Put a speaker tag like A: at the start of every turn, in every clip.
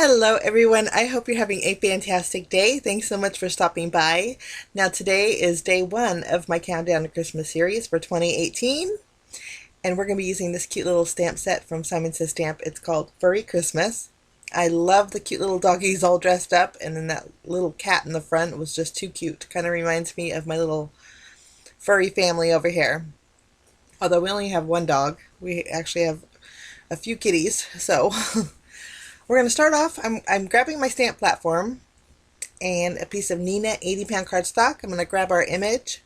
A: Hello everyone, I hope you're having a fantastic day. Thanks so much for stopping by. Now today is day one of my Countdown to Christmas series for 2018, and we're going to be using this cute little stamp set from C&CT Stamp. It's called Furry Christmas. I love the cute little doggies all dressed up, and then that little cat in the front was just too cute. Kind of reminds me of my little furry family over here. Although we only have one dog, we actually have a few kitties, so we're going to start off. I'm grabbing my stamp platform and a piece of Nina 80-pound cardstock. I'm going to grab our image,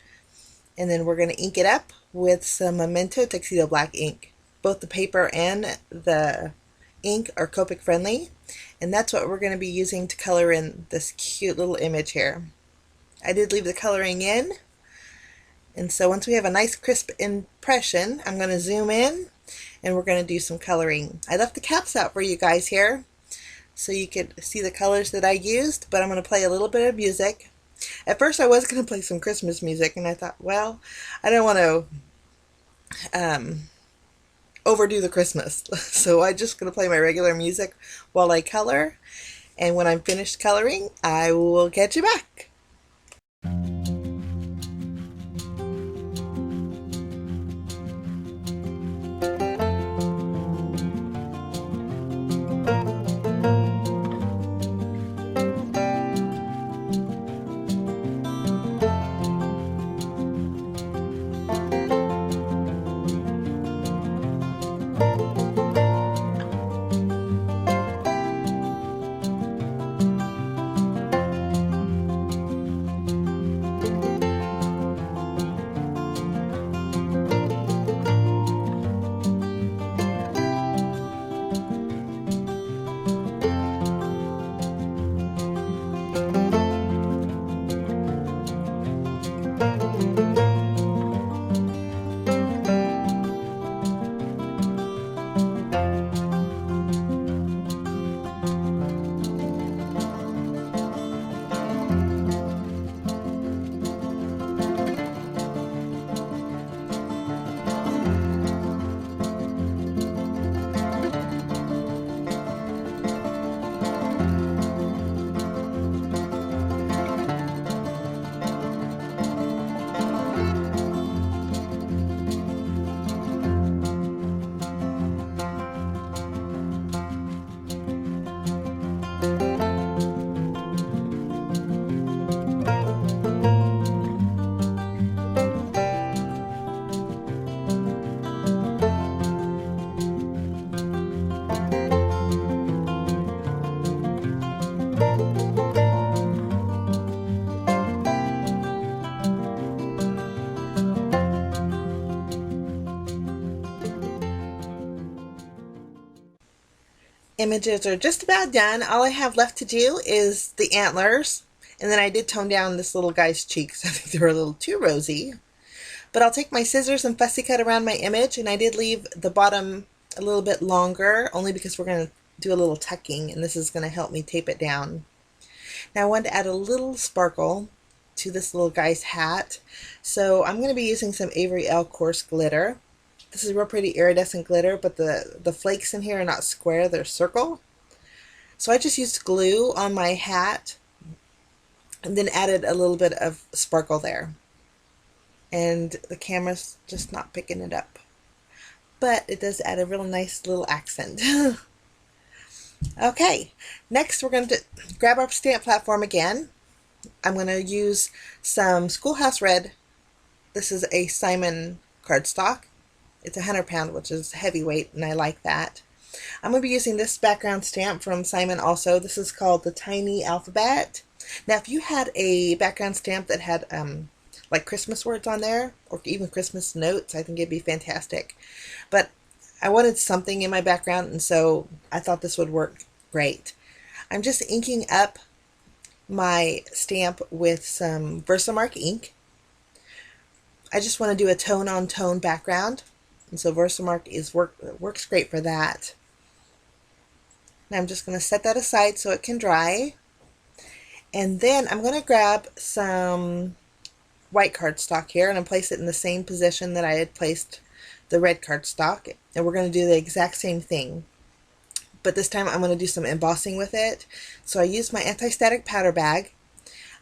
A: and then we're going to ink it up with some Memento Tuxedo Black ink. Both the paper and the ink are Copic friendly, and that's what we're going to be using to color in this cute little image here. I did leave the coloring in, and so once we have a nice crisp impression, I'm going to zoom in and we're going to do some coloring. I left the caps out for you guys here so you could see the colors that I used, but I'm going to play a little bit of music. At first I was going to play some Christmas music, and I thought, well, I don't want to overdo the Christmas, so I'm just going to play my regular music while I color, and when I'm finished coloring I will get you back. Images are just about done. All I have left to do is the antlers, and then I did tone down this little guy's cheeks. I think they were a little too rosy. But I'll take my scissors and fussy cut around my image, and I did leave the bottom a little bit longer, only because we're going to do a little tucking, and this is going to help me tape it down. Now I wanted to add a little sparkle to this little guy's hat, so I'm going to be using some Avery L Coarse Glitter. This is real pretty iridescent glitter, but the flakes in here are not square, they're circle. So I just used glue on my hat and then added a little bit of sparkle there. And the camera's just not picking it up. But it does add a real nice little accent. Okay, next we're going to grab our stamp platform again. I'm going to use some Schoolhouse Red. This is a Simon cardstock. It's 100-pound, which is heavyweight, and I like that. I'm going to be using this background stamp from Simon also. This is called the Tiny Alphabet. Now, if you had a background stamp that had like Christmas words on there, or even Christmas notes, I think it'd be fantastic. But I wanted something in my background, and so I thought this would work great. I'm just inking up my stamp with some Versamark ink. I just want to do a tone-on-tone background. And so Versamark works great for that. And I'm just going to set that aside so it can dry. And then I'm going to grab some white cardstock here, and I'll place it in the same position that I had placed the red cardstock. And we're going to do the exact same thing. but this time I'm going to do some embossing with it. So I used my anti-static powder bag.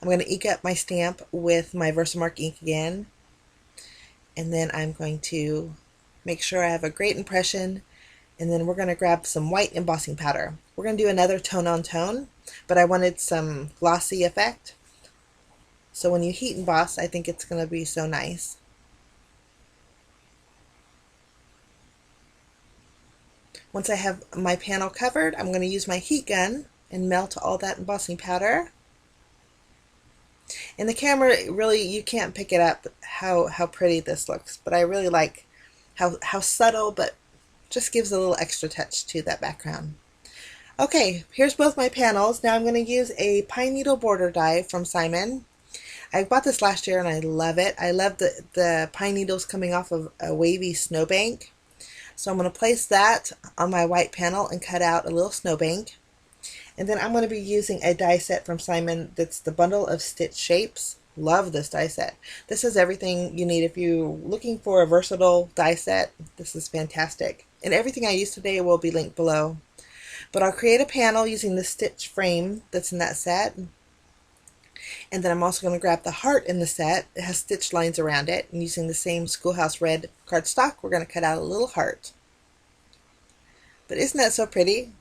A: I'm going to ink up my stamp with my Versamark ink again, and then I'm going to make sure I have a great impression, and then we're going to grab some white embossing powder. We're going to do another tone on tone, but I wanted some glossy effect. So when you heat emboss, I think it's going to be so nice. Once I have my panel covered, I'm going to use my heat gun and melt all that embossing powder. In the camera, really, you can't pick it up how pretty this looks, but I really like how subtle, but just gives a little extra touch to that background. Okay, here's both my panels. Now I'm going to use a pine needle border die from Simon. I bought this last year and I love it. I love the pine needles coming off of a wavy snowbank. So I'm going to place that on my white panel and cut out a little snowbank. And then I'm going to be using a die set from Simon that's the Bundle of Stitch Shapes. Love this die set. This is everything you need if you're looking for a versatile die set. This is fantastic. And everything I used today will be linked below. But I'll create a panel using the stitch frame that's in that set. And then I'm also going to grab the heart in the set. It has stitch lines around it. And using the same Schoolhouse red cardstock, we're going to cut out a little heart. But isn't that so pretty?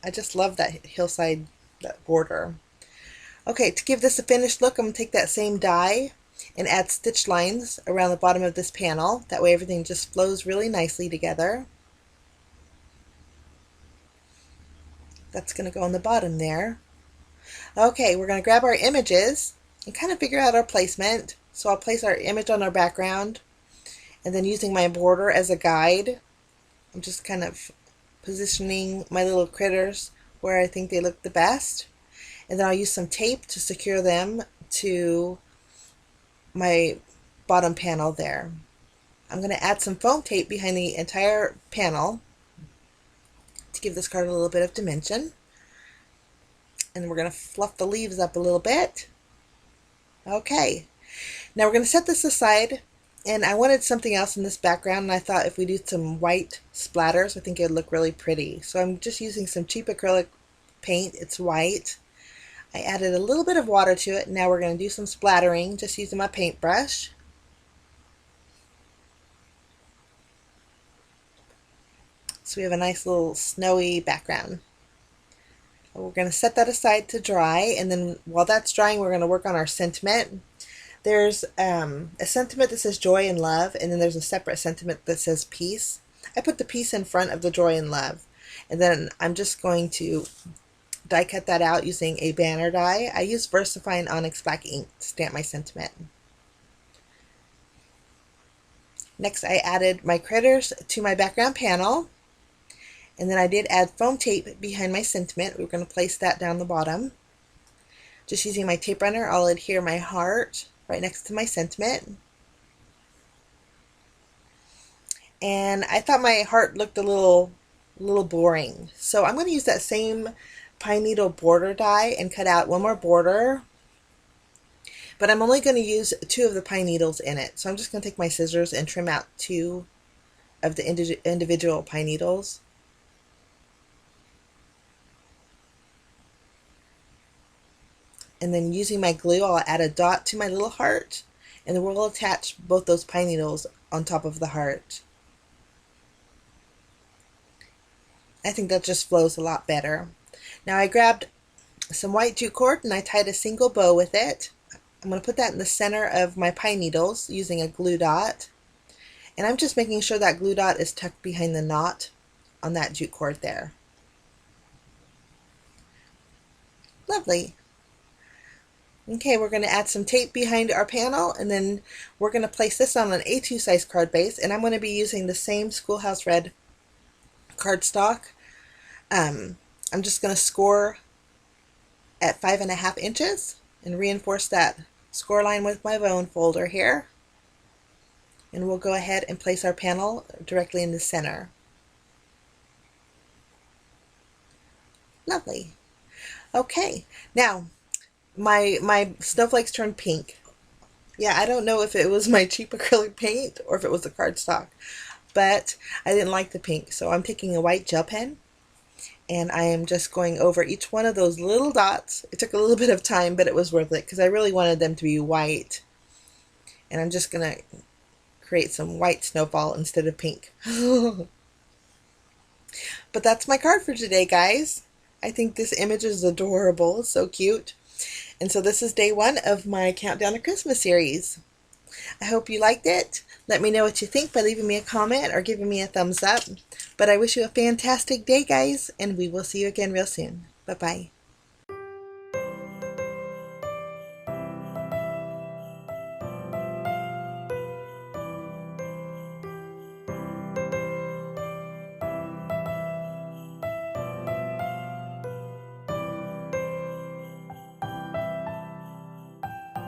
A: I just love that hillside, that border. Okay, to give this a finished look, I'm going to take that same die and add stitch lines around the bottom of this panel. That way everything just flows really nicely together. That's going to go on the bottom there. Okay, we're going to grab our images and kind of figure out our placement. So I'll place our image on our background, and then using my border as a guide, I'm just kind of positioning my little critters where I think they look the best. And then I'll use some tape to secure them to my bottom panel there. I'm going to add some foam tape behind the entire panel to give this card a little bit of dimension. And we're going to fluff the leaves up a little bit. Okay, now we're going to set this aside, and I wanted something else in this background, and I thought if we do some white splatters, I think it would look really pretty. So I'm just using some cheap acrylic paint. It's white. I added a little bit of water to it. Now we're going to do some splattering just using my paintbrush. So we have a nice little snowy background. We're going to set that aside to dry, and then while that's drying, we're going to work on our sentiment. There's a sentiment that says joy and love, and then there's a separate sentiment that says peace. I put the peace in front of the joy and love, and then I'm just going to die cut that out using a banner die. I use VersaFine Onyx Black ink to stamp my sentiment. Next, I added my critters to my background panel. And then I did add foam tape behind my sentiment. We're going to place that down the bottom. Just using my tape runner, I'll adhere my heart right next to my sentiment. And I thought my heart looked a little boring. So I'm going to use that same pine needle border die and cut out one more border. But I'm only going to use 2 of the pine needles in it. So I'm just going to take my scissors and trim out 2 of the individual pine needles. And then using my glue, I'll add a dot to my little heart, and then we'll attach both those pine needles on top of the heart. I think that just flows a lot better. Now I grabbed some white jute cord and I tied a single bow with it. I'm going to put that in the center of my pine needles using a glue dot. And I'm just making sure that glue dot is tucked behind the knot on that jute cord there. Lovely. Okay, we're going to add some tape behind our panel, and then we're going to place this on an A2 size card base, and I'm going to be using the same Schoolhouse red cardstock. I'm just going to score at 5.5 inches and reinforce that score line with my bone folder here. And we'll go ahead and place our panel directly in the center. Lovely. Okay, now my snowflakes turned pink. Yeah, I don't know if it was my cheap acrylic paint or if it was the cardstock, but I didn't like the pink, so I'm taking a white gel pen And I am just going over each one of those little dots. It took a little bit of time, but it was worth it because I really wanted them to be white. And I'm just going to create some white snowball instead of pink. But that's my card for today, guys. I think this image is adorable. It's so cute. And so this is day 1 of my Countdown to Christmas series. I hope you liked it. Let me know what you think by leaving me a comment or giving me a thumbs up. But I wish you a fantastic day, guys, and we will see you again real soon. Bye-bye.